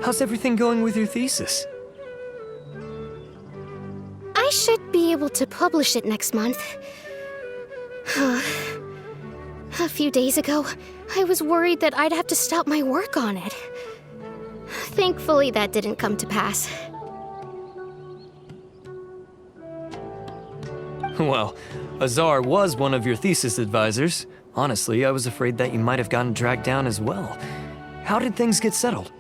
How's everything going with your thesis? I should be able to publish it next month. A few days ago, I was worried that I'd have to stop my work on it. Thankfully, that didn't come to pass. Well, Azar was one of your thesis advisors. Honestly, I was afraid that you might have gotten dragged down as well. How did things get settled?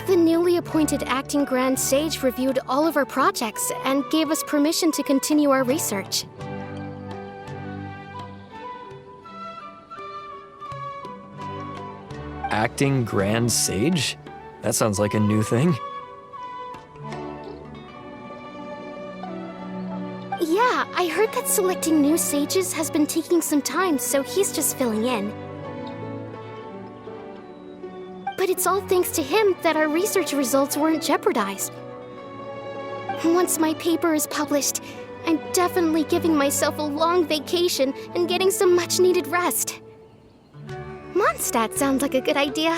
The newly appointed acting Grand Sage reviewed all of our projects and gave us permission to continue our research. Acting Grand Sage? That sounds like a new thing. Yeah, I heard that selecting new sages has been taking some time, so he's just filling in. But it's all thanks to him that our research results weren't jeopardized. Once my paper is published, I'm definitely giving myself a long vacation and getting some much-needed rest. Mondstadt sounds like a good idea.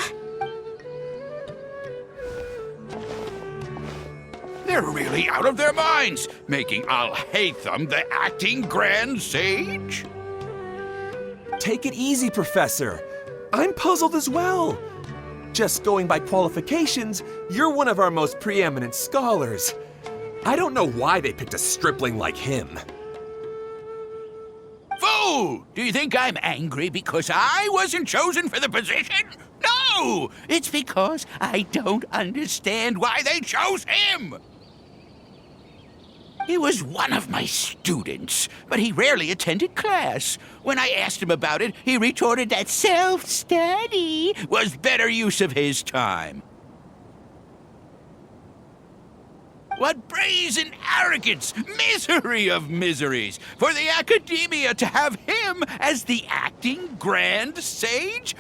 They're really out of their minds, making Alhaitham the acting Grand Sage? Take it easy, Professor. I'm puzzled as well. Just going by qualifications, you're one of our most preeminent scholars. I don't know why they picked a stripling like him. Fool! Do you think I'm angry because I wasn't chosen for the position? No! It's because I don't understand why they chose him! He was one of my students, but he rarely attended class. When I asked him about it, he retorted that self-study was better use of his time. What brazen arrogance, misery of miseries, for the academia to have him as the acting Grand Sage?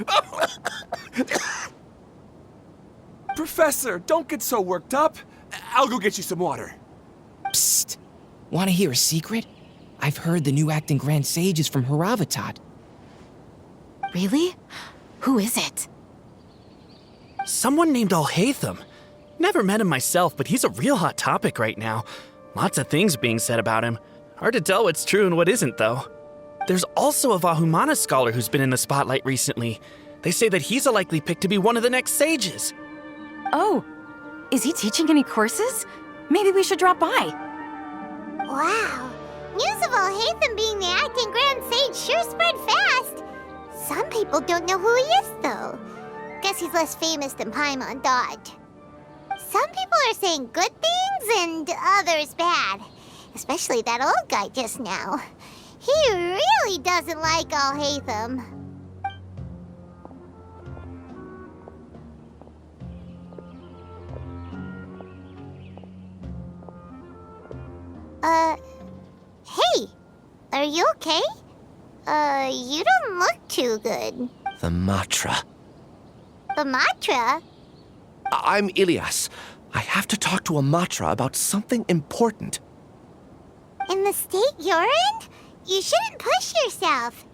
Professor, don't get so worked up. I'll go get you some water. Psst. Want to hear a secret? I've heard the new acting Grand Sage is from Haravatat. Really? Who is it? Someone named Alhaitham. Never met him myself, but he's a real hot topic right now. Lots of things being said about him. Hard to tell what's true and what isn't, though. There's also a Vahumana scholar who's been in the spotlight recently. They say that he's a likely pick to be one of the next sages. Oh, is he teaching any courses? Maybe we should drop by. Wow. News of Alhaitham being the acting Grand Sage sure spread fast. Some people don't know who he is, though. Guess he's less famous than Paimon thought. Some people are saying good things and others bad. Especially that old guy just now. He really doesn't like Alhaitham. Hey! Are you okay? You don't look too good. The Matra. The Matra? I'm Ilias. I have to talk to a Matra about something important. In the state you're in? You shouldn't push yourself.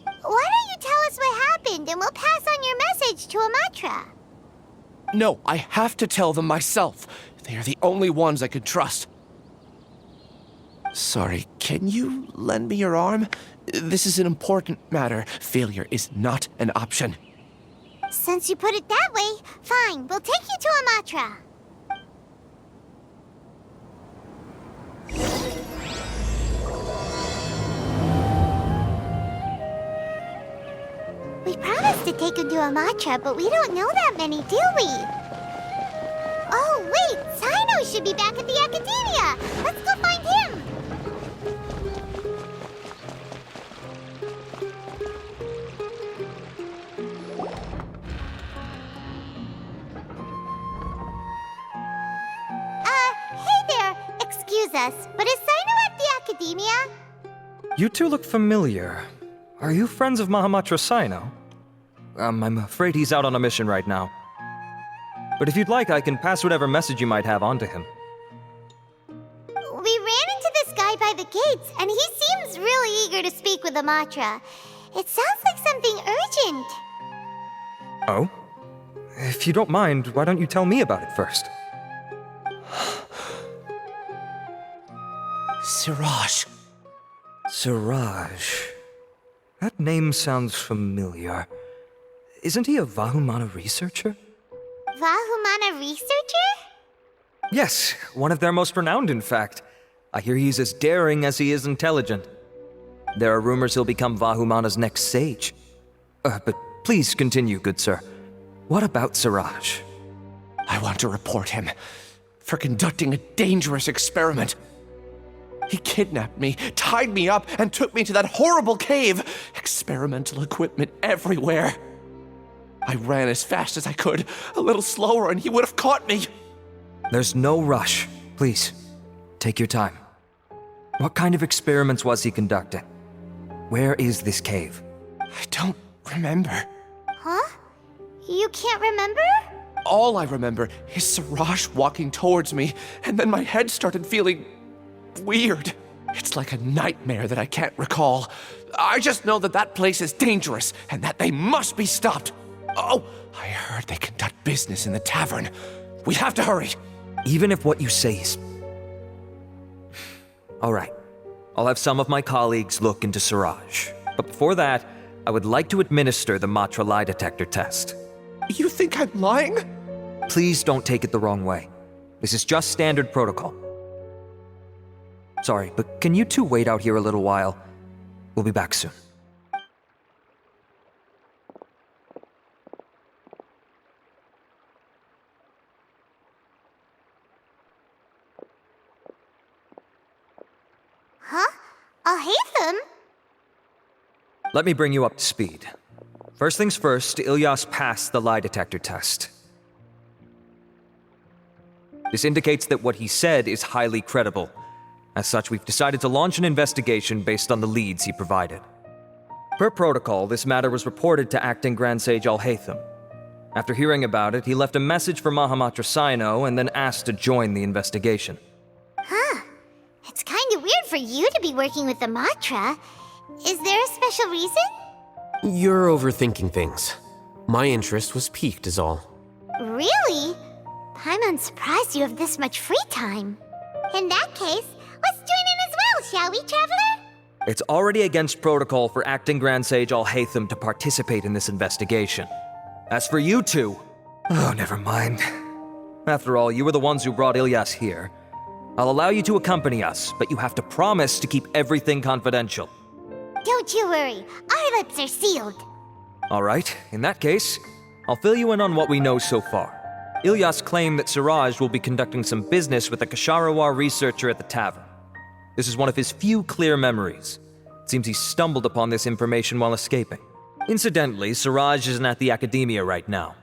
Why don't you tell us what happened and we'll pass on your message to a Matra? No, I have to tell them myself. They are the only ones I can trust. Sorry, can you lend me your arm? This is an important matter. Failure is not an option. Since you put it that way, fine. We'll take you to a Matra. We promised to take him to a Matra, but we don't know that many, do we? Oh, wait! Sino should be back at the Academia! Let's go find him! us, but is Sino at the Academia? You two look familiar. Are you friends of Mahamatra Sino? I'm afraid he's out on a mission right now. But if you'd like, I can pass whatever message you might have on to him. We ran into this guy by the gates, and he seems really eager to speak with Amatra. It sounds like something urgent. Oh? If you don't mind, why don't you tell me about it first? Siraj. Siraj. That name sounds familiar. Isn't he a Vahumana researcher? Vahumana researcher? Yes, one of their most renowned, in fact. I hear he's as daring as he is intelligent. There are rumors he'll become Vahumana's next sage. But please continue, good sir. What about Siraj? I want to report him for conducting a dangerous experiment. He kidnapped me, tied me up, and took me to that horrible cave. Experimental equipment everywhere. I ran as fast as I could, a little slower, and he would have caught me. There's no rush. Please, take your time. What kind of experiments was he conducting? Where is this cave? I don't remember. Huh? You can't remember? All I remember is Siraj walking towards me, and then my head started feeling weird. It's like a nightmare that I can't recall. I just know that that place is dangerous, and that they must be stopped. Oh, I heard they conduct business in the tavern. We have to hurry. Even if what you say is... All right. I'll have some of my colleagues look into Siraj. But before that, I would like to administer the Matra lie detector test. You think I'm lying? Please don't take it the wrong way. This is just standard protocol. Sorry, but can you two wait out here a little while? We'll be back soon. Huh? Alhaitham? Let me bring you up to speed. First things first, Ilyas passed the lie detector test. This indicates that what he said is highly credible. As such, we've decided to launch an investigation based on the leads he provided. Per protocol, this matter was reported to Acting Grand Sage Alhaitham. After hearing about it, he left a message for Mahamatra Sino and then asked to join the investigation. Huh. It's kind of weird for you to be working with the Matra. Is there a special reason? You're overthinking things. My interest was piqued is all. Really? I'm surprised you have this much free time. In that case, let's join in as well, shall we, Traveler? It's already against protocol for Acting Grand Sage Alhaitham to participate in this investigation. As for you two... Oh, never mind. After all, you were the ones who brought Ilyas here. I'll allow you to accompany us, but you have to promise to keep everything confidential. Don't you worry, our lips are sealed. All right, in that case, I'll fill you in on what we know so far. Ilyas claimed that Siraj will be conducting some business with a Kasharawar researcher at the tavern. This is one of his few clear memories. It seems he stumbled upon this information while escaping. Incidentally, Siraj isn't at the Academia right now.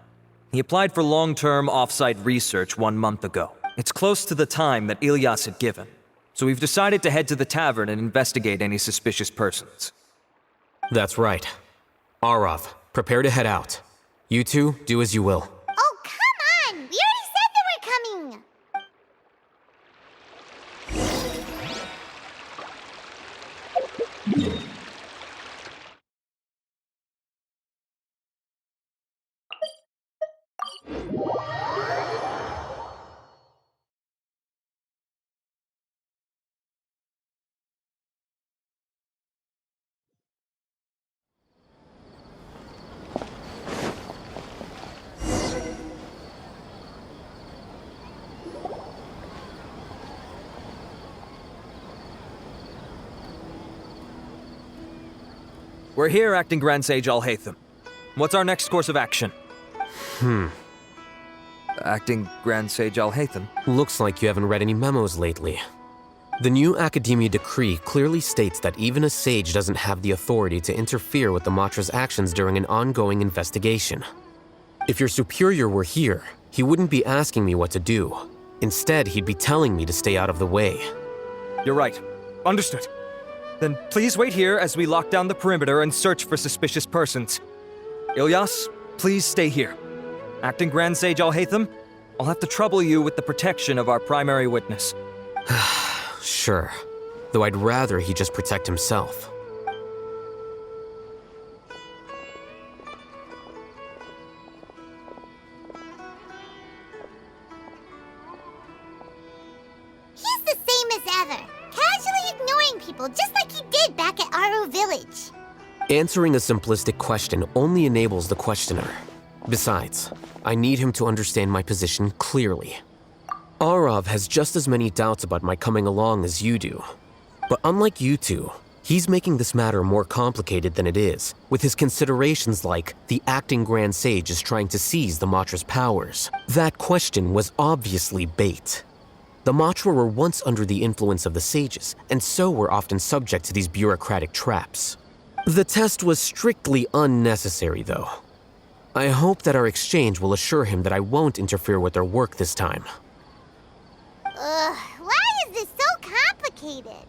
He applied for long-term off-site research 1 month ago. It's close to the time that Ilyas had given, so we've decided to head to the tavern and investigate any suspicious persons. That's right. Arav, prepare to head out. You two, do as you will. Oh, come on! We already said that we're coming! We're here, Acting Grand Sage Alhaitham. What's our next course of action? Acting Grand Sage Alhaitham? Looks like you haven't read any memos lately. The new Academia decree clearly states that even a sage doesn't have the authority to interfere with the Matra's actions during an ongoing investigation. If your superior were here, he wouldn't be asking me what to do. Instead, he'd be telling me to stay out of the way. You're right. Understood. Then please wait here as we lock down the perimeter and search for suspicious persons. Ilyas, please stay here. Acting Grand Sage Alhaitham, I'll have to trouble you with the protection of our primary witness. Sure. Though I'd rather he just protect himself. He's the same as ever, casually ignoring people just like he did back at Aro Village. Answering a simplistic question only enables the questioner. Besides, I need him to understand my position clearly. Arav has just as many doubts about my coming along as you do. But unlike you two, he's making this matter more complicated than it is, with his considerations like the acting Grand Sage is trying to seize the Matra's powers. That question was obviously bait. The Matra were once under the influence of the sages, and so were often subject to these bureaucratic traps. The test was strictly unnecessary, though. I hope that our exchange will assure him that I won't interfere with their work this time. Why is this so complicated?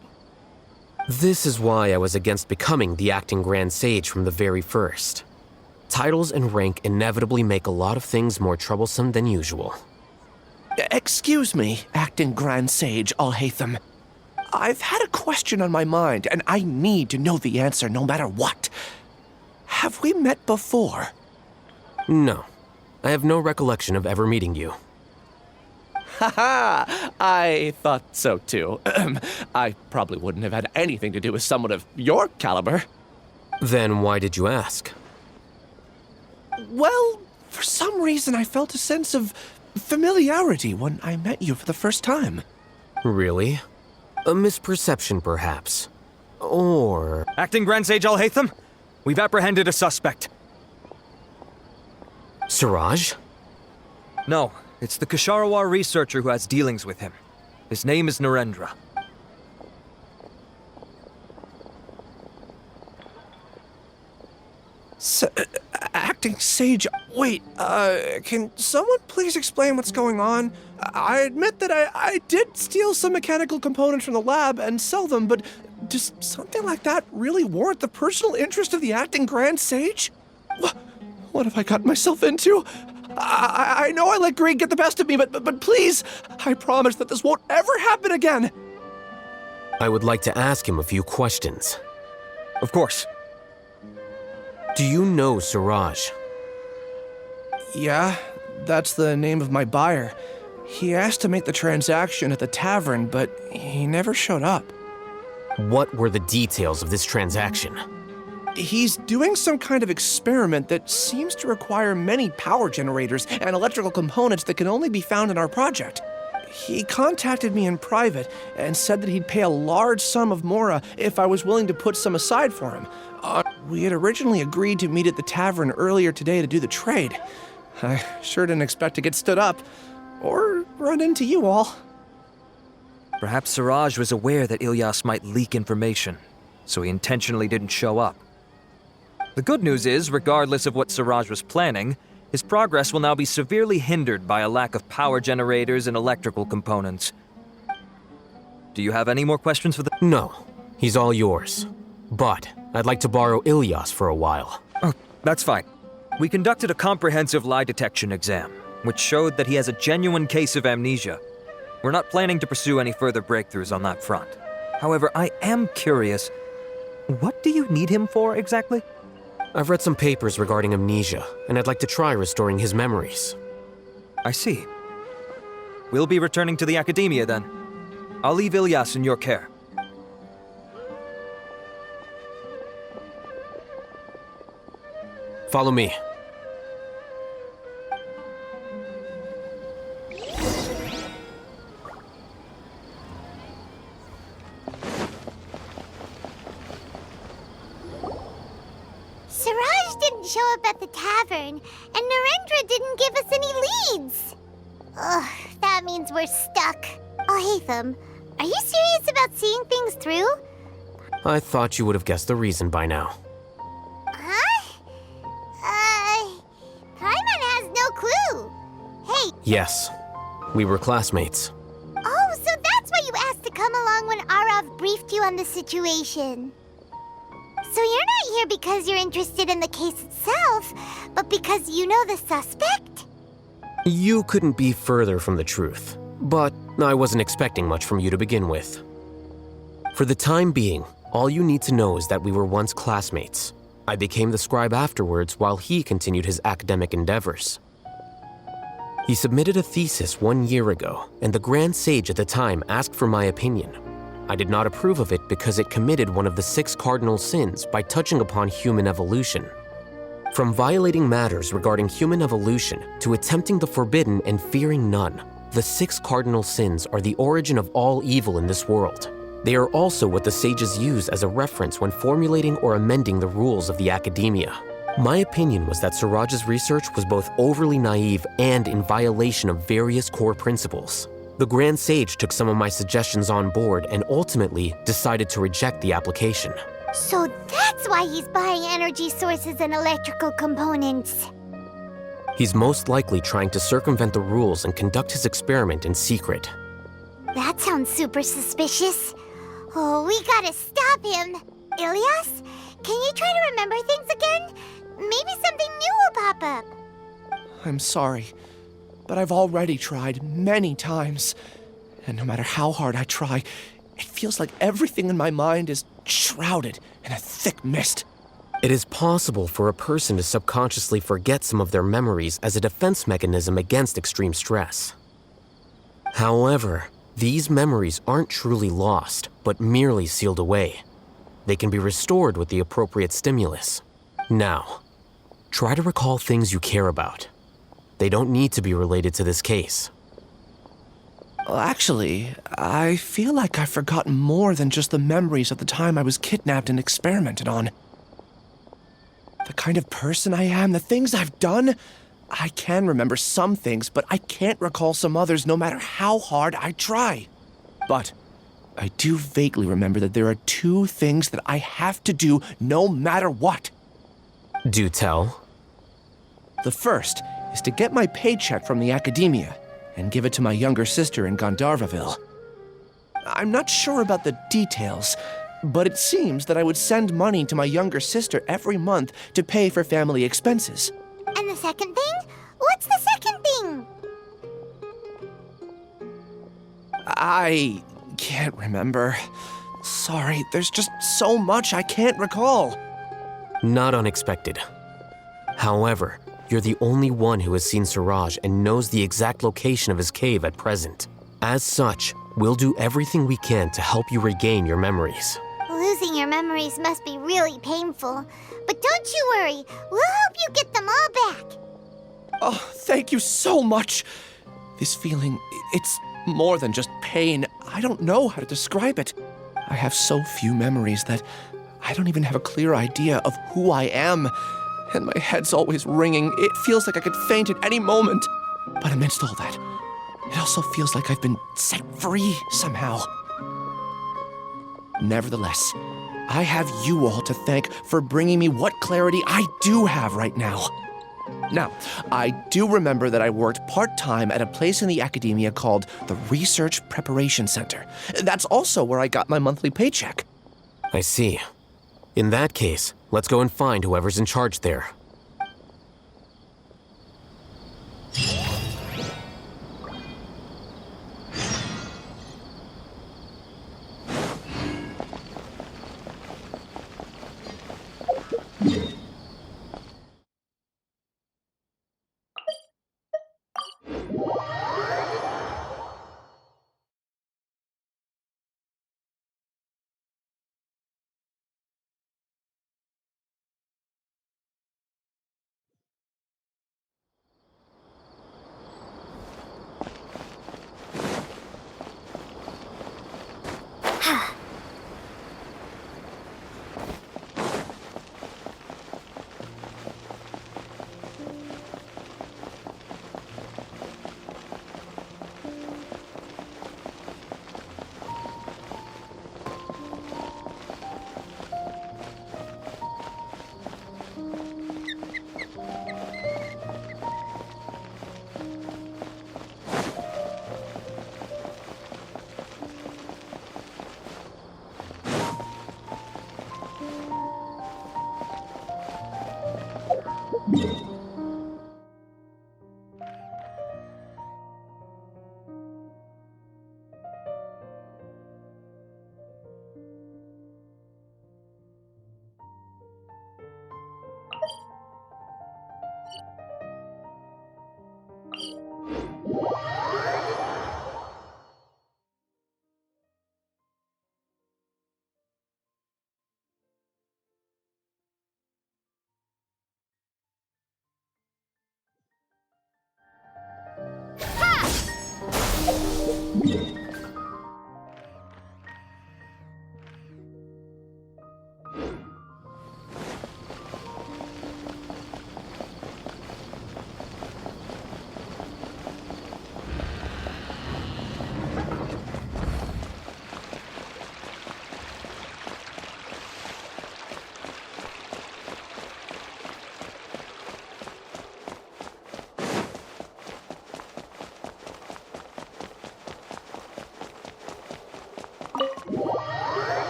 This is why I was against becoming the acting Grand Sage from the very first. Titles and rank inevitably make a lot of things more troublesome than usual. Excuse me, Acting Grand Sage Alhaitham. I've had a question on my mind, and I need to know the answer no matter what. Have we met before? No. I have no recollection of ever meeting you. Haha! I thought so too. I probably wouldn't have had anything to do with someone of your caliber. Then why did you ask? Well, for some reason I felt a sense of familiarity when I met you for the first time. Really? A misperception, perhaps. Or... Acting Grand Sage Alhaitham, we've apprehended a suspect. Siraj? No, it's the Ksharawar researcher who has dealings with him. His name is Narendra. Acting Sage, wait, can someone please explain what's going on? I admit that I did steal some mechanical components from the lab and sell them, but does something like that really warrant the personal interest of the Acting Grand Sage? What have I gotten myself into? I know I let greed get the best of me, but please, I promise that this won't ever happen again. I would like to ask him a few questions. Of course. Do you know Siraj? Yeah, that's the name of my buyer. He asked to make the transaction at the tavern, but he never showed up. What were the details of this transaction? He's doing some kind of experiment that seems to require many power generators and electrical components that can only be found in our project. He contacted me in private and said that he'd pay a large sum of Mora if I was willing to put some aside for him. We had originally agreed to meet at the tavern earlier today to do the trade. I sure didn't expect to get stood up, or run into you all. Perhaps Siraj was aware that Ilyas might leak information, so he intentionally didn't show up. The good news is, regardless of what Siraj was planning, his progress will now be severely hindered by a lack of power generators and electrical components. Do you have any more questions for the— No, he's all yours. But I'd like to borrow Ilyas for a while. Oh, that's fine. We conducted a comprehensive lie detection exam, which showed that he has a genuine case of amnesia. We're not planning to pursue any further breakthroughs on that front. However, I am curious, what do you need him for exactly? I've read some papers regarding amnesia, and I'd like to try restoring his memories. I see. We'll be returning to the Academia then. I'll leave Ilyas in your care. Follow me. Siraj didn't show up at the tavern, and Narendra didn't give us any leads. Ugh, that means we're stuck. Alhaitham, are you serious about seeing things through? I thought you would have guessed the reason by now. Huh? Paimon has no clue. Hey. Yes, we were classmates. Oh, so that's why you asked to come along when Ara you on the situation. So you're not here because you're interested in the case itself, but because you know the suspect? You couldn't be further from the truth, but I wasn't expecting much from you to begin with. For the time being, all you need to know is that we were once classmates. I became the scribe afterwards while he continued his academic endeavors. He submitted a thesis 1 year ago, and the Grand Sage at the time asked for my opinion. I did not approve of it because it committed one of the 6 cardinal sins by touching upon human evolution. From violating matters regarding human evolution to attempting the forbidden and fearing none, the 6 cardinal sins are the origin of all evil in this world. They are also what the sages use as a reference when formulating or amending the rules of the academia. My opinion was that Siraj's research was both overly naive and in violation of various core principles. The Grand Sage took some of my suggestions on board and ultimately decided to reject the application. So that's why he's buying energy sources and electrical components. He's most likely trying to circumvent the rules and conduct his experiment in secret. That sounds super suspicious. Oh, we gotta stop him. Ilyas, can you try to remember things again? Maybe something new will pop up. I'm sorry, but I've already tried many times. And no matter how hard I try, it feels like everything in my mind is shrouded in a thick mist. It is possible for a person to subconsciously forget some of their memories as a defense mechanism against extreme stress. However, these memories aren't truly lost, but merely sealed away. They can be restored with the appropriate stimulus. Now, try to recall things you care about. They don't need to be related to this case. Well, actually, I feel like I've forgotten more than just the memories of the time I was kidnapped and experimented on. The kind of person I am, the things I've done, I can remember some things, but I can't recall some others no matter how hard I try. But I do vaguely remember that there are 2 things that I have to do no matter what. Do tell. The first is to get my paycheck from the academia and give it to my younger sister in Gandharvaville. I'm not sure about the details, but it seems that I would send money to my younger sister every month to pay for family expenses. And the second thing? What's the second thing? I can't remember. Sorry, there's just so much I can't recall. Not unexpected. However, you're the only one who has seen Siraj and knows the exact location of his cave at present. As such, we'll do everything we can to help you regain your memories. Losing your memories must be really painful. But don't you worry, we'll help you get them all back. Oh, thank you so much. This feeling, it's more than just pain. I don't know how to describe it. I have so few memories that I don't even have a clear idea of who I am. And my head's always ringing. It feels like I could faint at any moment. But amidst all that, it also feels like I've been set free somehow. Nevertheless, I have you all to thank for bringing me what clarity I do have right now. Now, I do remember that I worked part-time at a place in the academia called the Research Preparation Center. That's also where I got my monthly paycheck. I see. In that case, let's go and find whoever's in charge there.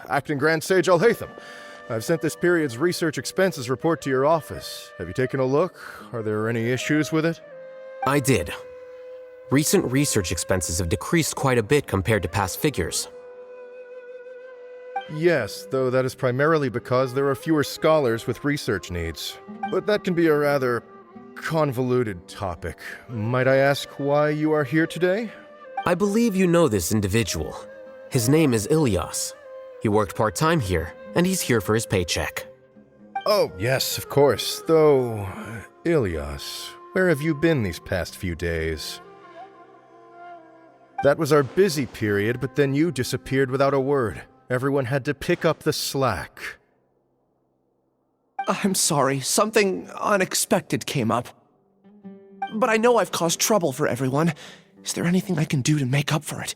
Acting Grand Sage Alhaitham. I've sent this period's research expenses report to your office. Have you taken a look? Are there any issues with it? I did. Recent research expenses have decreased quite a bit compared to past figures. Yes, though that is primarily because there are fewer scholars with research needs. But that can be a rather convoluted topic. Might I ask why you are here today? I believe you know this individual. His name is Ilyas. He worked part-time here, and he's here for his paycheck. Oh, yes, of course. Though, Ilyas, where have you been these past few days? That was our busy period, but then you disappeared without a word. Everyone had to pick up the slack. I'm sorry, something unexpected came up. But I know I've caused trouble for everyone. Is there anything I can do to make up for it?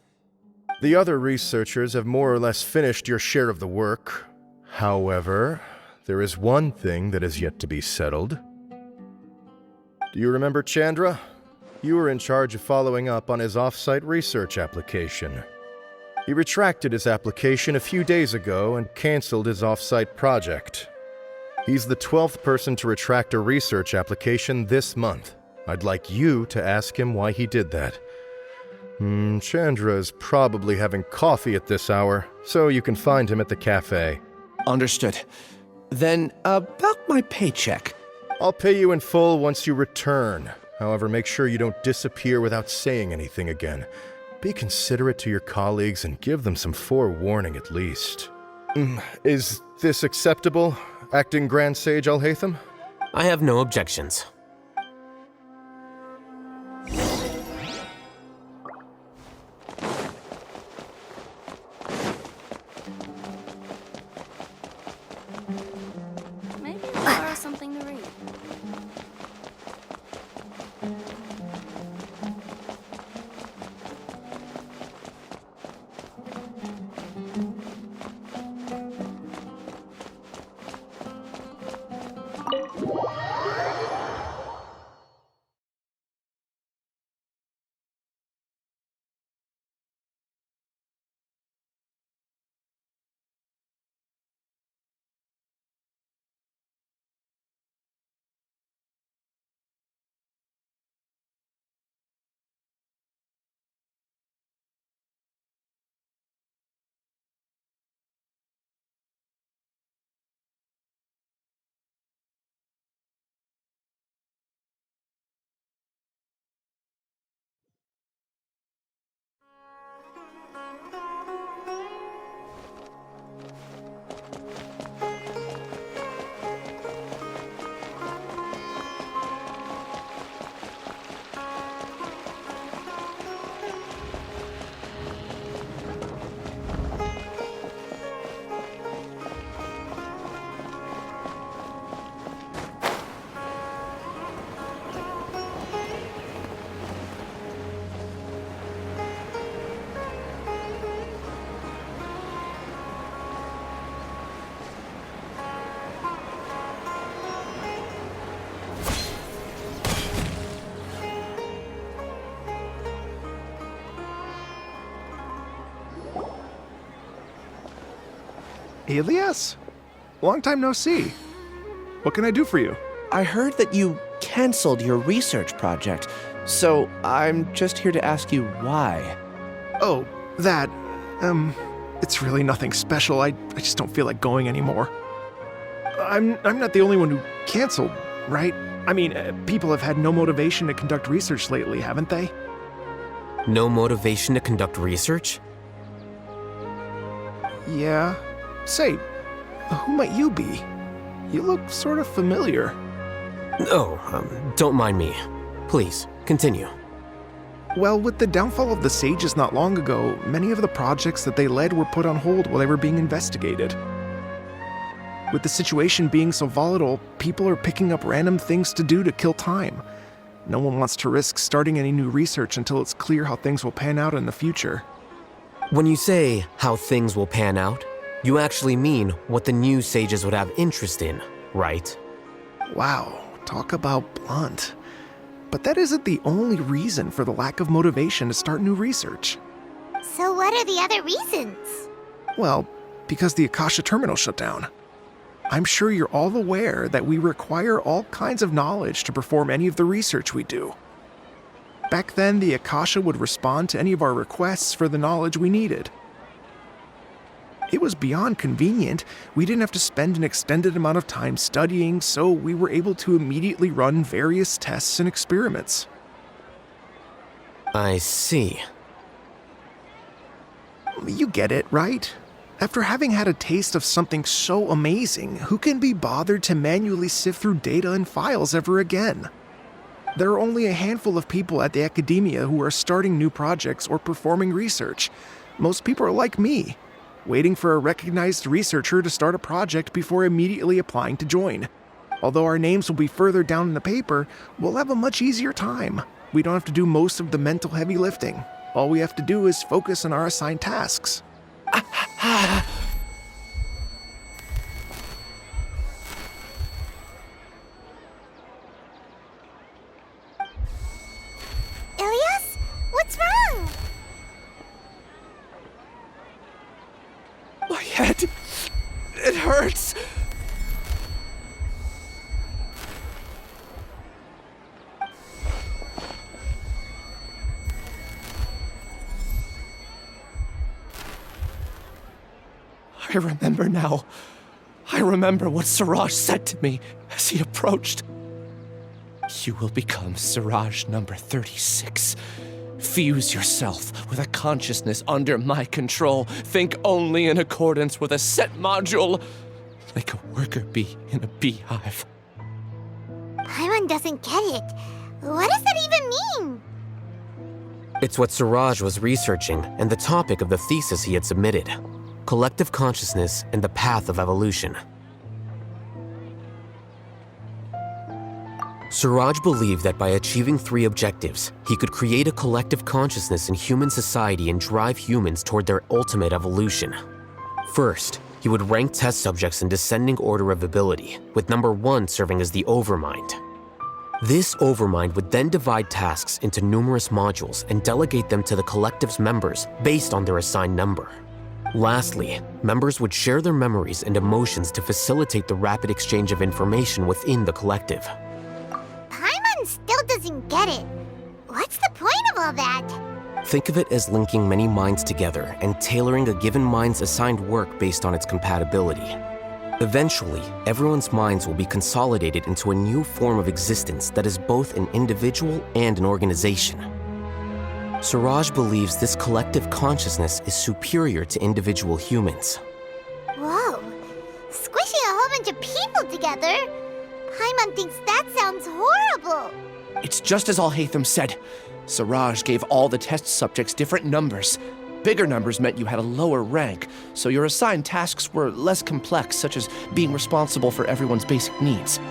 The other researchers have more or less finished your share of the work. However, there is one thing that is yet to be settled. Do you remember Chandra? You were in charge of following up on his off-site research application. He retracted his application a few days ago and canceled his off-site project. He's the 12th person to retract a research application this month. I'd like you to ask him why he did that. Chandra is probably having coffee at this hour, so you can find him at the cafe. Understood. Then, about my paycheck. I'll pay you in full once you return. However, make sure you don't disappear without saying anything again. Be considerate to your colleagues and give them some forewarning at least. Is this acceptable, Acting Grand Sage Alhaitham? I have no objections. Maybe I'll borrow something to read. Elias? Long time no see. What can I do for you? I heard that you canceled your research project, so I'm just here to ask you why. Oh, that... it's really nothing special. I just don't feel like going anymore. I'm not the only one who canceled, right? I mean, people have had no motivation to conduct research lately, haven't they? No motivation to conduct research? Yeah. Say, who might you be? You look sort of familiar. Oh, don't mind me. Please, continue. Well, with the downfall of the sages not long ago, many of the projects that they led were put on hold while they were being investigated. With the situation being so volatile, people are picking up random things to do to kill time. No one wants to risk starting any new research until it's clear how things will pan out in the future. When you say how things will pan out, you actually mean what the new sages would have interest in, right? Wow, talk about blunt. But that isn't the only reason for the lack of motivation to start new research. So what are the other reasons? Well, because the Akasha terminal shut down. I'm sure you're all aware that we require all kinds of knowledge to perform any of the research we do. Back then, the Akasha would respond to any of our requests for the knowledge we needed. It was beyond convenient. We didn't have to spend an extended amount of time studying, so we were able to immediately run various tests and experiments. I see. You get it, right? After having had a taste of something so amazing, who can be bothered to manually sift through data and files ever again? There are only a handful of people at the academia who are starting new projects or performing research. Most people are like me, waiting for a recognized researcher to start a project before immediately applying to join. Although our names will be further down in the paper, we'll have a much easier time. We don't have to do most of the mental heavy lifting. All we have to do is focus on our assigned tasks. Ilias? What's wrong? My head... it hurts! I remember now. I remember what Siraj said to me as he approached. You will become Siraj number 36. Fuse yourself with a consciousness under my control. Think only in accordance with a set module, like a worker bee in a beehive. Paimon doesn't get it. What does that even mean? It's what Siraj was researching and the topic of the thesis he had submitted. Collective consciousness and the path of evolution. Siraj believed that by achieving 3 objectives, he could create a collective consciousness in human society and drive humans toward their ultimate evolution. First, he would rank test subjects in descending order of ability, with number 1 serving as the Overmind. This Overmind would then divide tasks into numerous modules and delegate them to the collective's members based on their assigned number. Lastly, members would share their memories and emotions to facilitate the rapid exchange of information within the collective. Paimon still doesn't get it. What's the point of all that? Think of it as linking many minds together and tailoring a given mind's assigned work based on its compatibility. Eventually, everyone's minds will be consolidated into a new form of existence that is both an individual and an organization. Siraj believes this collective consciousness is superior to individual humans. Whoa. Squishing a whole bunch of people together? Paimon thinks that sounds horrible. It's just as Alhaitham said. Siraj gave all the test subjects different numbers. Bigger numbers meant you had a lower rank, so your assigned tasks were less complex, such as being responsible for everyone's basic needs.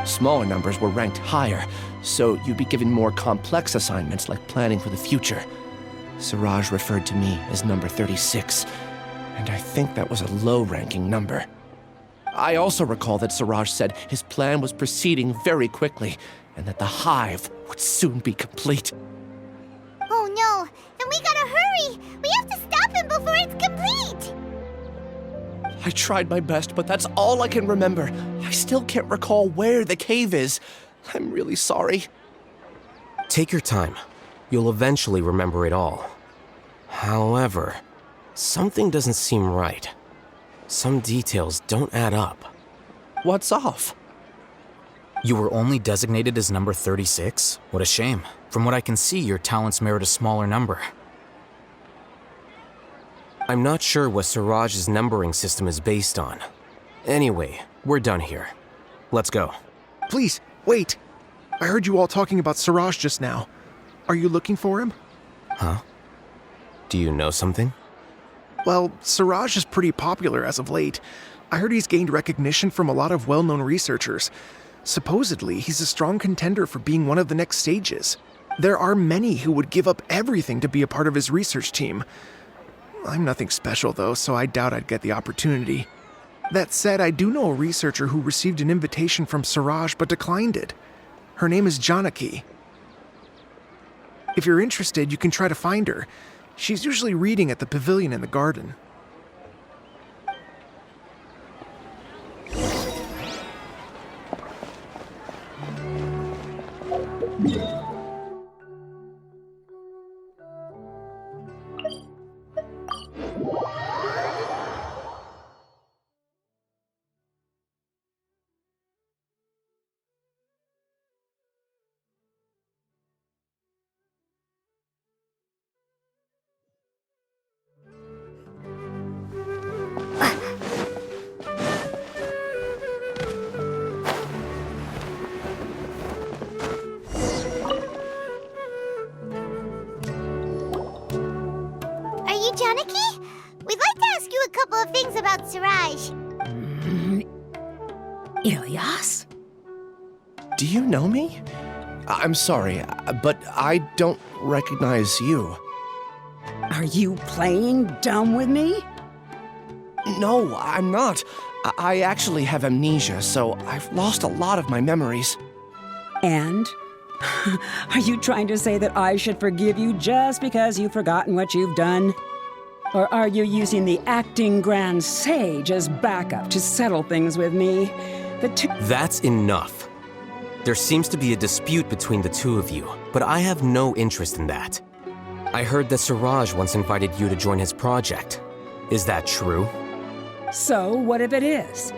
Smaller numbers were ranked higher, so you'd be given more complex assignments like planning for the future. Siraj referred to me as number 36, and I think that was a low-ranking number. I also recall that Siraj said his plan was proceeding very quickly, and that the hive would soon be complete. Oh no, then we gotta hurry! We have to stop him before it's complete! I tried my best, but that's all I can remember. I still can't recall where the cave is. I'm really sorry. Take your time. You'll eventually remember it all. However, something doesn't seem right. Some details don't add up. What's off? You were only designated as number 36? What a shame. From what I can see, your talents merit a smaller number. I'm not sure what Siraj's numbering system is based on. Anyway, we're done here. Let's go. Please, wait. I heard you all talking about Siraj just now. Are you looking for him? Huh? Do you know something? Well, Siraj is pretty popular as of late. I heard he's gained recognition from a lot of well-known researchers. Supposedly, he's a strong contender for being one of the next sages. There are many who would give up everything to be a part of his research team. I'm nothing special, though, so I doubt I'd get the opportunity. That said, I do know a researcher who received an invitation from Siraj but declined it. Her name is Janaki. If you're interested, you can try to find her. She's usually reading at the pavilion in the garden. Janaki? We'd like to ask you a couple of things about Siraj. Ilyas? Do you know me? I'm sorry, but I don't recognize you. Are you playing dumb with me? No, I'm not. I actually have amnesia, so I've lost a lot of my memories. And? Are you trying to say that I should forgive you just because you've forgotten what you've done? Or are you using the acting Grand Sage as backup to settle things with me? That's enough. There seems to be a dispute between the two of you, but I have no interest in that. I heard that Siraj once invited you to join his project. Is that true? So, what if it is?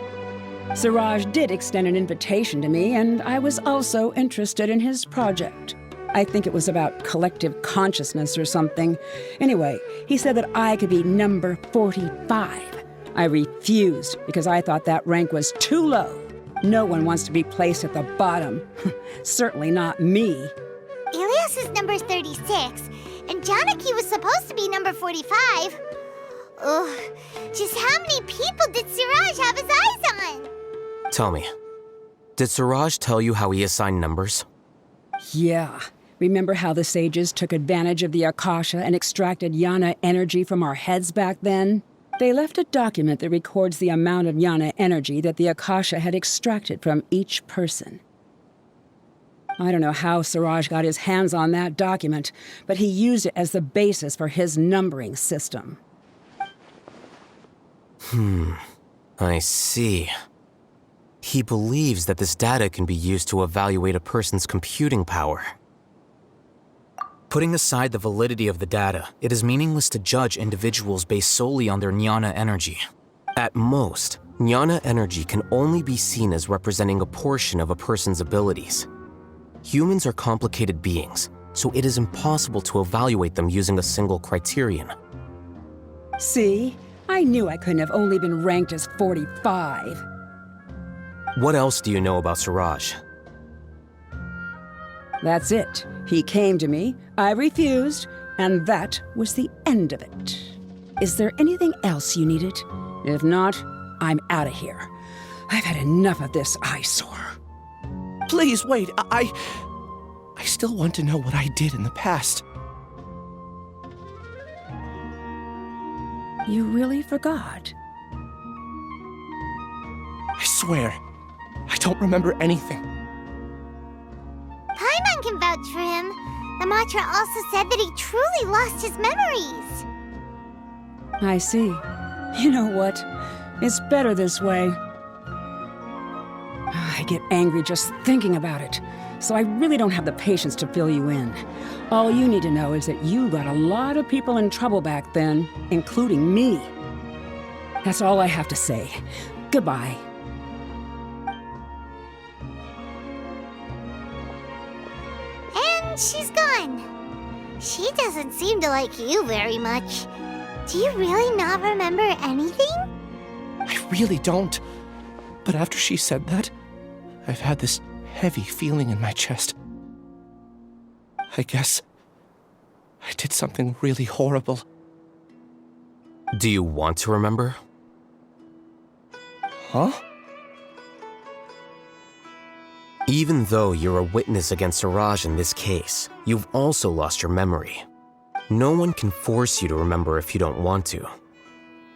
Siraj did extend an invitation to me, and I was also interested in his project. I think it was about collective consciousness or something. Anyway, he said that I could be number 45. I refused because I thought that rank was too low. No one wants to be placed at the bottom. Certainly not me. Ilyas is number 36, and Janaki was supposed to be number 45. Ugh, just how many people did Siraj have his eyes on? Tell me, did Siraj tell you how he assigned numbers? Yeah. Remember how the sages took advantage of the Akasha and extracted Yana energy from our heads back then? They left a document that records the amount of Yana energy that the Akasha had extracted from each person. I don't know how Siraj got his hands on that document, but he used it as the basis for his numbering system. I see. He believes that this data can be used to evaluate a person's computing power. Putting aside the validity of the data, it is meaningless to judge individuals based solely on their Jnana energy. At most, Jnana energy can only be seen as representing a portion of a person's abilities. Humans are complicated beings, so it is impossible to evaluate them using a single criterion. See? I knew I couldn't have only been ranked as 45. What else do you know about Siraj? That's it. He came to me, I refused, and that was the end of it. Is there anything else you needed? If not, I'm out of here. I've had enough of this eyesore. Please, wait. I still want to know what I did in the past. You really forgot? I swear, I don't remember anything. Paimon can vouch for him. The mantra also said that he truly lost his memories. I see. You know what? It's better this way. I get angry just thinking about it, so I really don't have the patience to fill you in. All you need to know is that you got a lot of people in trouble back then, including me. That's all I have to say. Goodbye. And she's gone. She doesn't seem to like you very much. Do you really not remember anything? I really don't. But after she said that, I've had this heavy feeling in my chest. I guess I did something really horrible. Do you want to remember? Huh? Even though you're a witness against Siraj in this case, you've also lost your memory. No one can force you to remember if you don't want to.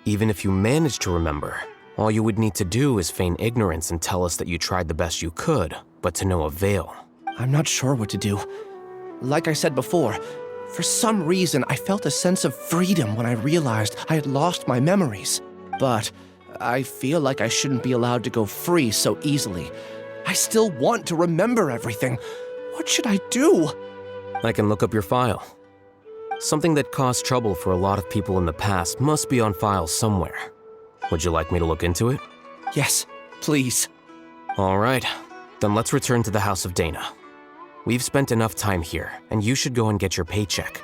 Even if you manage to remember, all you would need to do is feign ignorance and tell us that you tried the best you could, but to no avail. I'm not sure what to do. Like I said before, for some reason I felt a sense of freedom when I realized I had lost my memories. But I feel like I shouldn't be allowed to go free so easily. I still want to remember everything. What should I do? I can look up your file. Something that caused trouble for a lot of people in the past must be on file somewhere. Would you like me to look into it? Yes, please. All right, then let's return to the House of Dana. We've spent enough time here, and you should go and get your paycheck.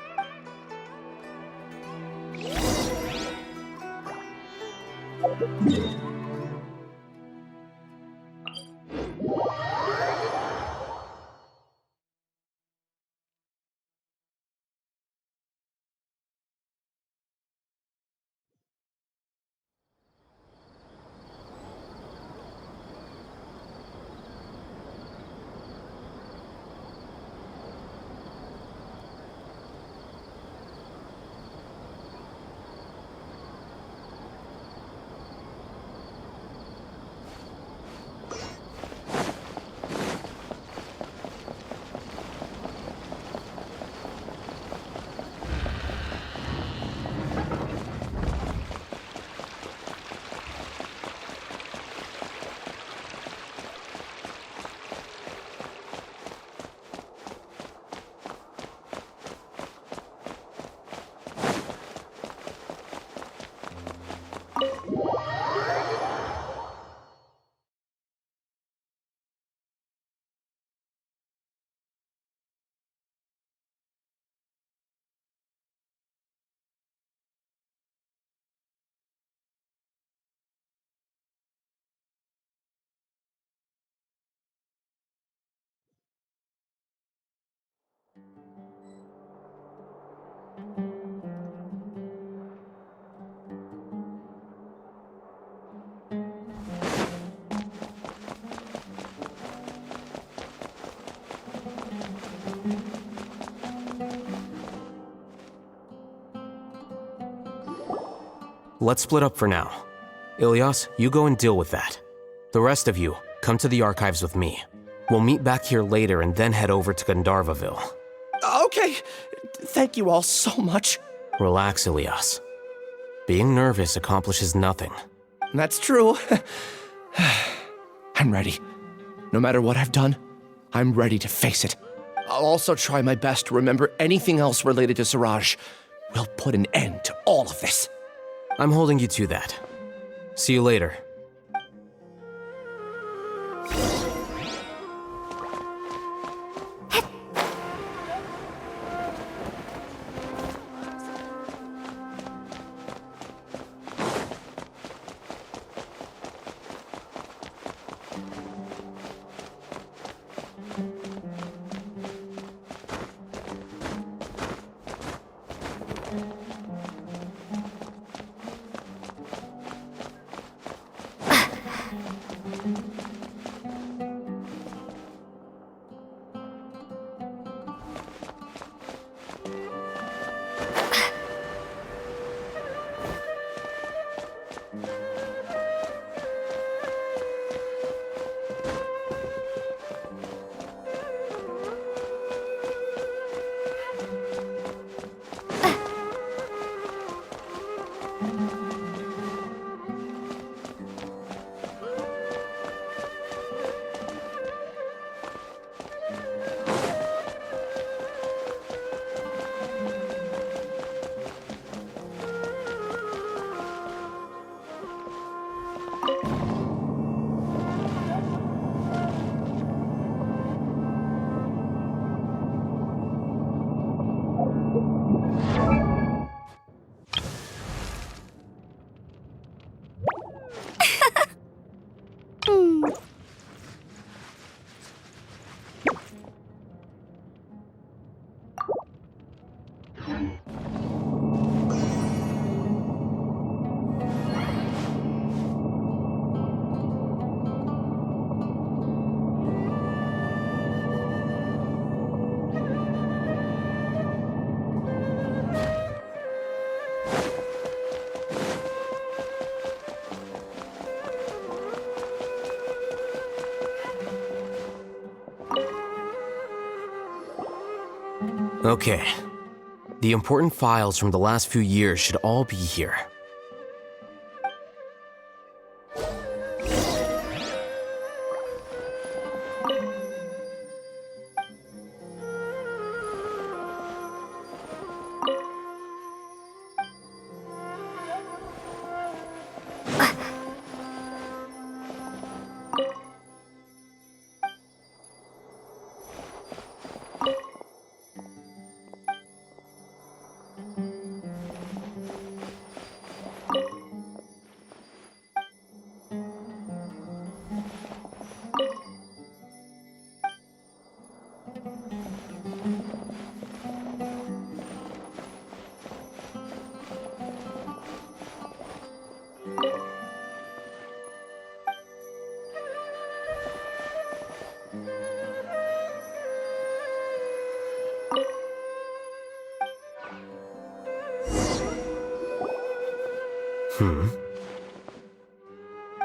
Let's split up for now. Ilyas, you go and deal with that. The rest of you, come to the archives with me. We'll meet back here later and then head over to Gandharvaville. Okay. Thank you all so much. Relax, Ilyas. Being nervous accomplishes nothing. That's true. I'm ready. No matter what I've done, I'm ready to face it. I'll also try my best to remember anything else related to Siraj. We'll put an end to all of this. I'm holding you to that. See you later. Okay. The important files from the last few years should all be here.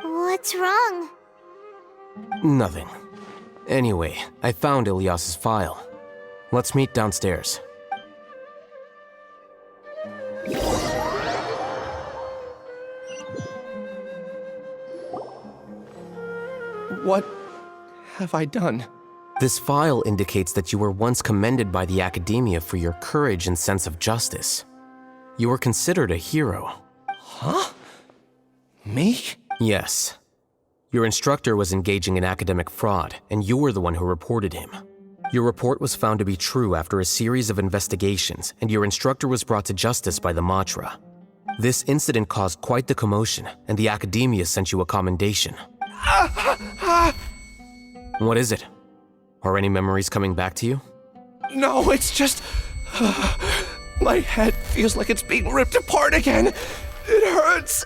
What's wrong? Nothing. Anyway, I found Ilyas's file. Let's meet downstairs. What have I done? This file indicates that you were once commended by the Academia for your courage and sense of justice. You were considered a hero. Huh? Me? Yes. Your instructor was engaging in academic fraud, and you were the one who reported him. Your report was found to be true after a series of investigations, and your instructor was brought to justice by the Matra. This incident caused quite the commotion, and the Academia sent you a commendation. What is it? Are any memories coming back to you? No, it's just... my head feels like it's being ripped apart again. It hurts.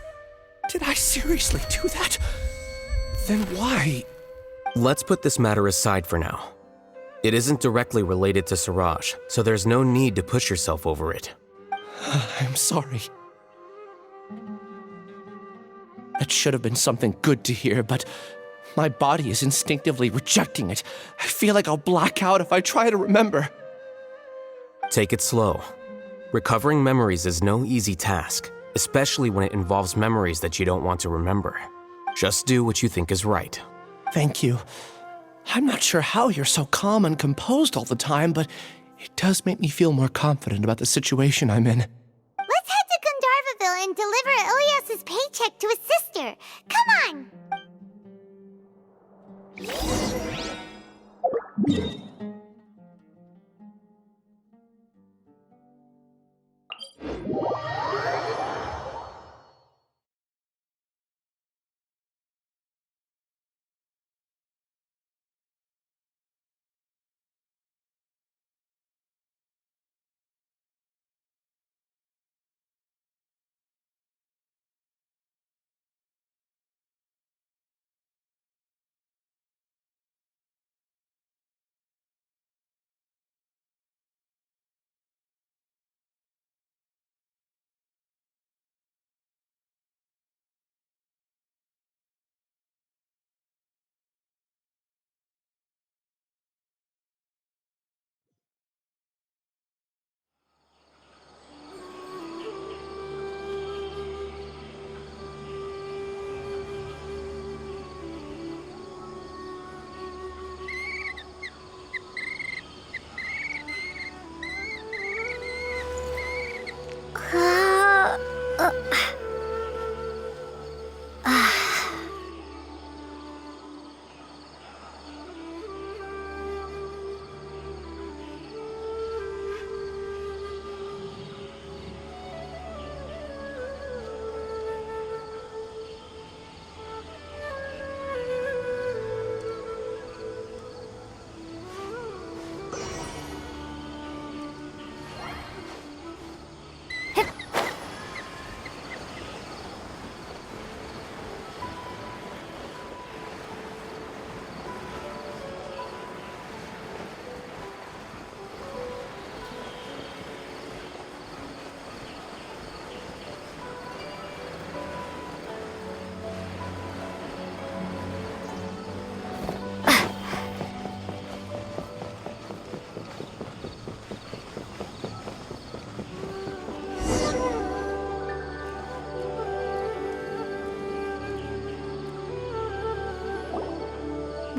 Did I seriously do that? Then why? Let's put this matter aside for now. It isn't directly related to Siraj, so there's no need to push yourself over it. I'm sorry. That should have been something good to hear, but my body is instinctively rejecting it. I feel like I'll black out if I try to remember. Take it slow. Recovering memories is no easy task, especially when it involves memories that you don't want to remember. Just do what you think is right. Thank you. I'm not sure how you're so calm and composed all the time, but it does make me feel more confident about the situation I'm in. Let's head to Gandharvaville and deliver Ilyas's paycheck to his sister. Come on!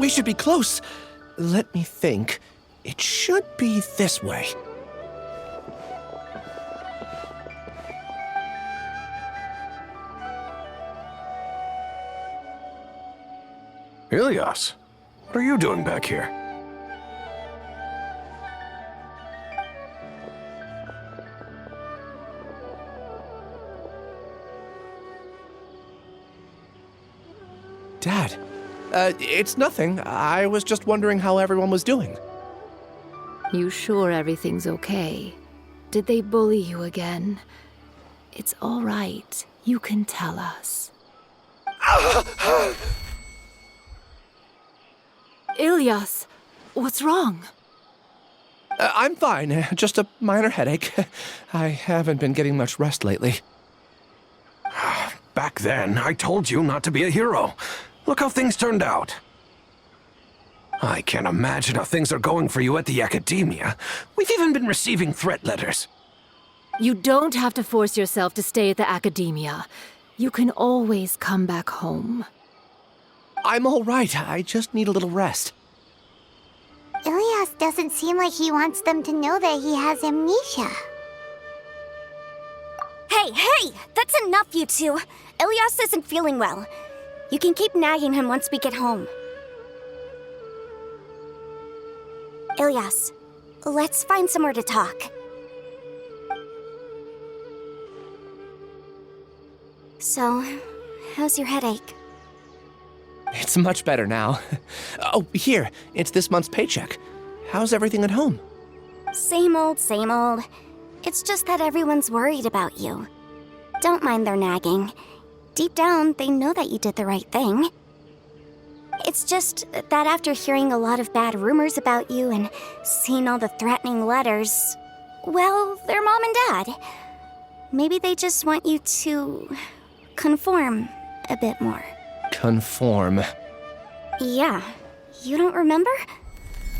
We should be close. Let me think. It should be this way. Ilias, what are you doing back here? Dad, it's nothing. I was just wondering how everyone was doing. You sure everything's okay? Did they bully you again? It's all right. You can tell us. Ilias, what's wrong? I'm fine. Just a minor headache. I haven't been getting much rest lately. Back then, I told you not to be a hero. Look how things turned out. I can't imagine how things are going for you at the Academia. We've even been receiving threat letters. You don't have to force yourself to stay at the Academia. You can always come back home. I'm all right. I just need a little rest. Ilias doesn't seem like he wants them to know that he has amnesia. Hey! That's enough, you two! Ilias isn't feeling well. You can keep nagging him once we get home. Ilias, let's find somewhere to talk. So, how's your headache? It's much better now. Oh, here. It's this month's paycheck. How's everything at home? Same old, same old. It's just that everyone's worried about you. Don't mind their nagging. Deep down, they know that you did the right thing. It's just that after hearing a lot of bad rumors about you and seeing all the threatening letters, well, they're mom and dad. Maybe they just want you to conform a bit more. Conform. Yeah. You don't remember?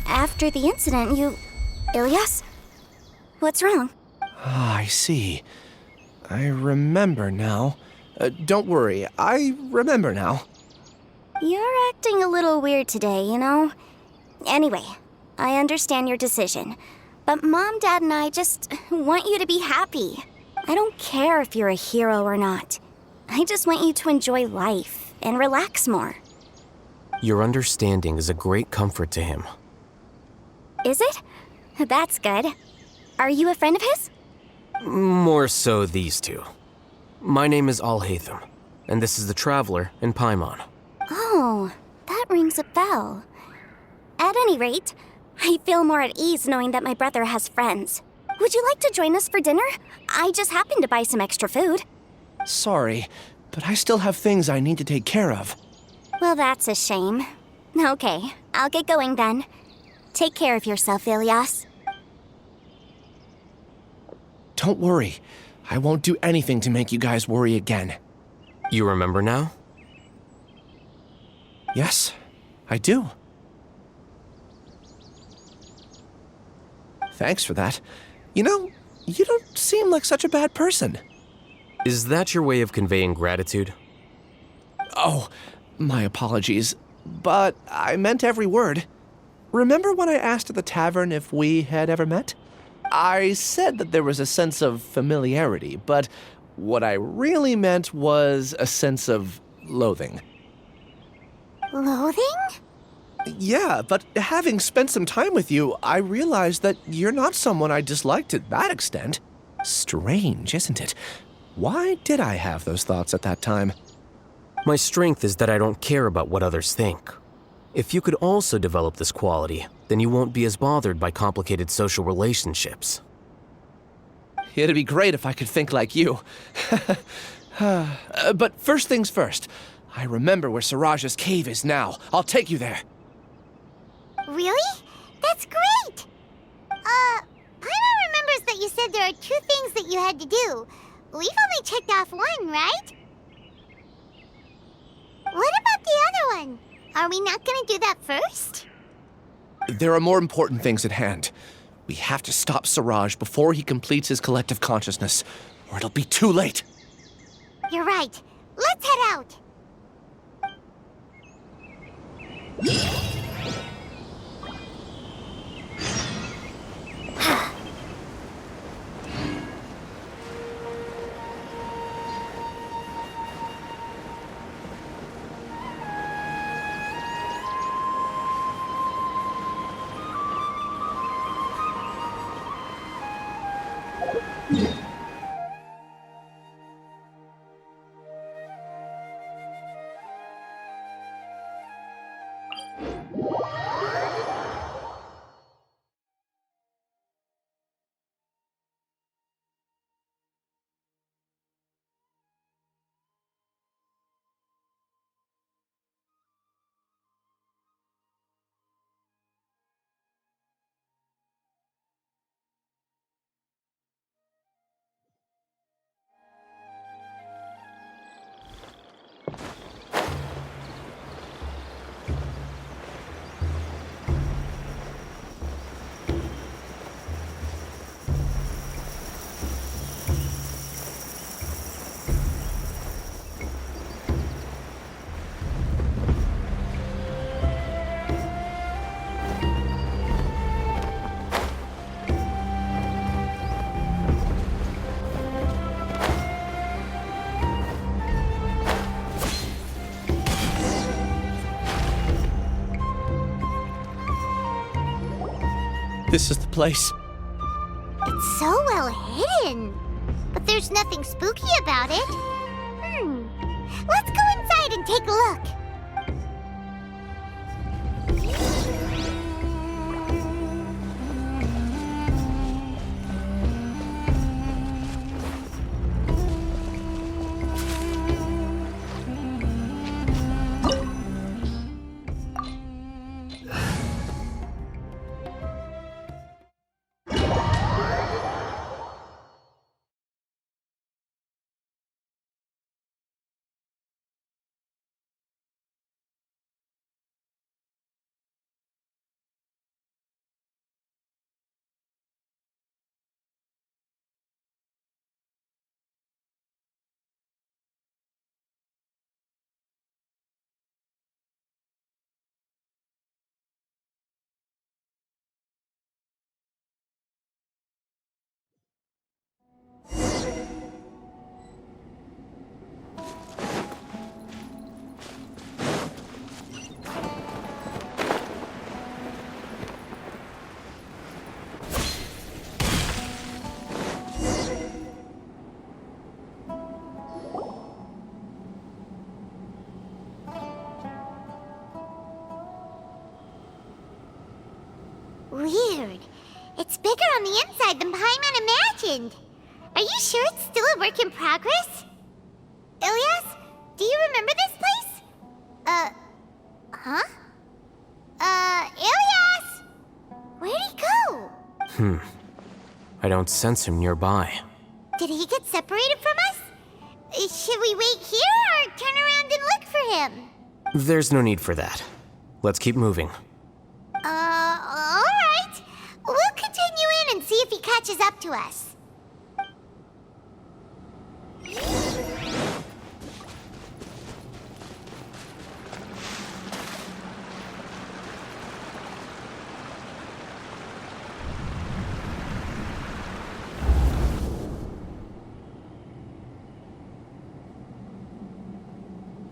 After the incident, you... Ilias? What's wrong? Ah, I see. I remember now. Don't worry, I remember now. You're acting a little weird today, you know? Anyway, I understand your decision. But Mom, Dad, and I just want you to be happy. I don't care if you're a hero or not. I just want you to enjoy life and relax more. Your understanding is a great comfort to him. Is it? That's good. Are you a friend of his? More so these two. My name is Alhaitham, and this is the Traveler in Paimon. Oh, that rings a bell. At any rate, I feel more at ease knowing that my brother has friends. Would you like to join us for dinner? I just happened to buy some extra food. Sorry, but I still have things I need to take care of. Well, that's a shame. Okay, I'll get going then. Take care of yourself, Ilias. Don't worry. I won't do anything to make you guys worry again. You remember now? Yes, I do. Thanks for that. You know, you don't seem like such a bad person. Is that your way of conveying gratitude? Oh, my apologies. But I meant every word. Remember when I asked at the tavern if we had ever met? I said that there was a sense of familiarity, but what I really meant was a sense of loathing. Loathing? Yeah, but having spent some time with you, I realized that you're not someone I dislike to that extent. Strange, isn't it? Why did I have those thoughts at that time? My strength is that I don't care about what others think. If you could also develop this quality, then you won't be as bothered by complicated social relationships. It'd be great if I could think like you. But first things first. I remember where Siraj's cave is now. I'll take you there. Really? That's great! Paimon remembers that you said there are 2 things that you had to do. We've only checked off 1, right? What about the other one? Are we not gonna do that first? There are more important things at hand. We have to stop Siraj before he completes his collective consciousness, or it'll be too late. You're right. Let's head out. This is the place. It's so well hidden. But there's nothing spooky about it. Let's go inside and take a look. Weird. It's bigger on the inside than Paimon imagined. Are you sure it's still a work in progress? Ilyas, do you remember this place? Huh? Ilyas! Where'd he go? I don't sense him nearby. Did he get separated from us? Should we wait here or turn around and look for him? There's no need for that. Let's keep moving. Alright. We'll continue in and see if he catches up to us.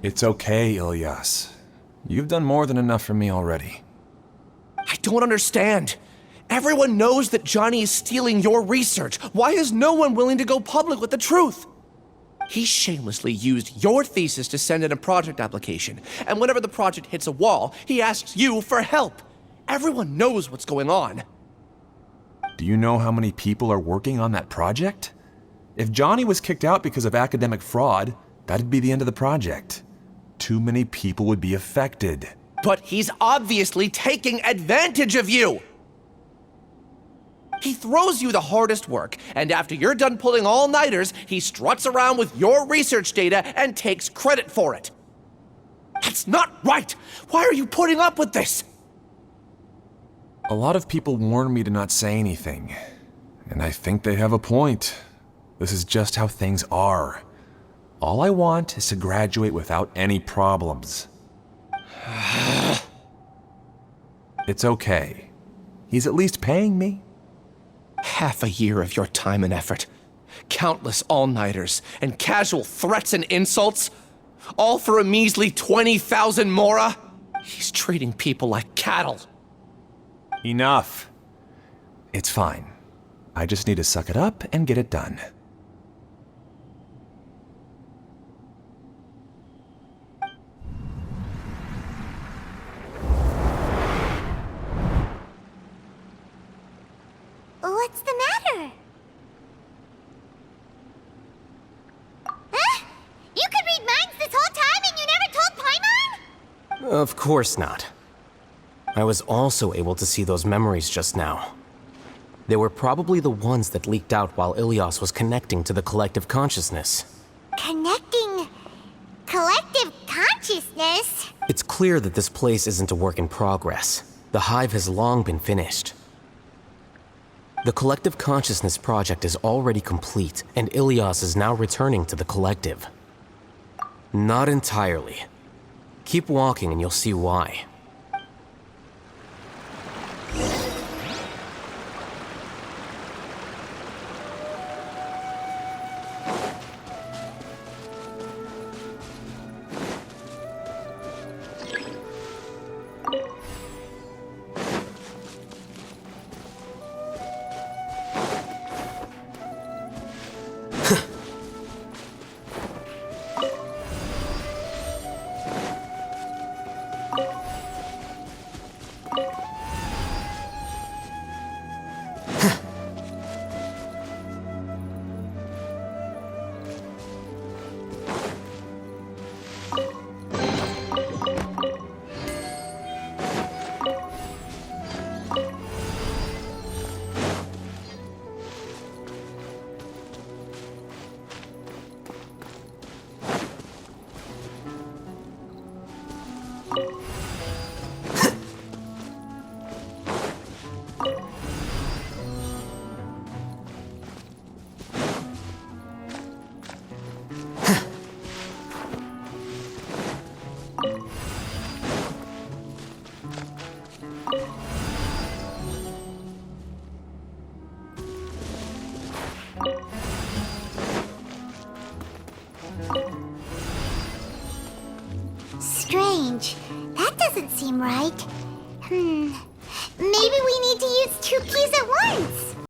It's okay, Ilyas. You've done more than enough for me already. I don't understand. Everyone knows that Johnny is stealing your research. Why is no one willing to go public with the truth? He shamelessly used your thesis to send in a project application, and whenever the project hits a wall, he asks you for help. Everyone knows what's going on. Do you know how many people are working on that project? If Johnny was kicked out because of academic fraud, that'd be the end of the project. Too many people would be affected. But he's obviously taking advantage of you! He throws you the hardest work, and after you're done pulling all-nighters, he struts around with your research data and takes credit for it. That's not right! Why are you putting up with this? A lot of people warn me to not say anything, and I think they have a point. This is just how things are. All I want is to graduate without any problems. It's okay. He's at least paying me. Half a year of your time and effort, countless all-nighters, and casual threats and insults, all for a measly 20,000 mora? He's treating people like cattle. Enough. It's fine. I just need to suck it up and get it done. What's the matter? Huh? You could read minds this whole time and you never told Paimon? Of course not. I was also able to see those memories just now. They were probably the ones that leaked out while Ilias was connecting to the collective consciousness. Connecting collective consciousness? It's clear that this place isn't a work in progress. The hive has long been finished. The collective consciousness project is already complete, and Ilias is now returning to the collective. Not entirely. Keep walking and you'll see why. Strange. That doesn't seem right. Maybe we need to use 2 keys at once.